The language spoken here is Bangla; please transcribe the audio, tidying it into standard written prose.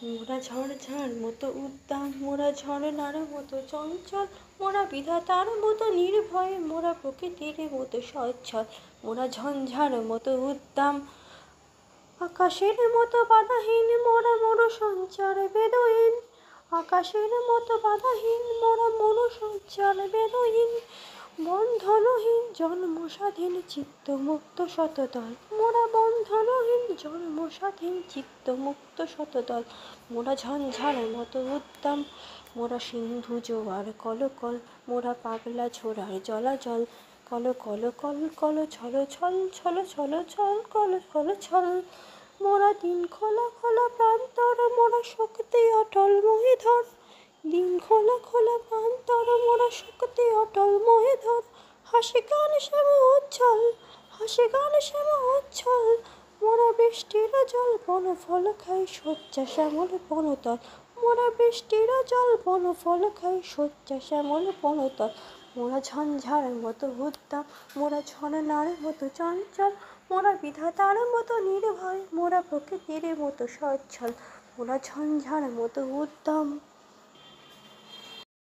মোরা ঝড় মতো উদ্দাম, মোরা ঝরনার মতো চঞ্চল, মোরা বিধাতার মতো নির্ভয়, মোরা প্রকৃতির মতো সচ্ছল। মোরা ঝঞ্ঝার মতো উদ্দাম, আকাশের মতো বাধাহীন, মোরা মনোসঞ্চার বেদহীন। আকাশের মতো বাধাহীন, মোরা মনোসঞ্চার বেদহীন। বন্ধনহীন জন্ম স্বাধীন চিত্ত মুক্ত শতদল, মোরা বন্ধনহীন জন্ম স্বাধীন চিত্ত মুক্ত শতদল। মোরা ঝঞ্ঝার মতো উদ্দাম, মোরা সিন্ধু জোয়ার কলকল, মোরা পাগলা ছোড়ার জলাজল। কল কল কল কল ছল ছল ছল ছল ছল কল কল ছল। মোরা দিন খোলা খোলা প্রান্তর, মোরা শক্তি অটল মহিধর। দিন খোলা খোলা প্রান্তর, মোরা শক্তি অটল মহিধর। হাসি গান শ্যাম উচ্ছল, হাসি গান শ্যাম উচ্ছল। মোরা বৃষ্টির জল বন ফল খাই, শয্যা শ্যামল বনতল। মোরা বৃষ্টির জল বন ফল খাই, শয্যা শ্যামল বনতল। মোরা ঝঞ্ঝার মতো উদ্দাম, মোরা ঝরনার মতো চঞ্চল, মোরা বিধাতার মতো নির্ভয়, মোরা প্রকৃতির মতো সচ্ছল। মোরা ঝঞ্ঝার মতো উদ্দাম।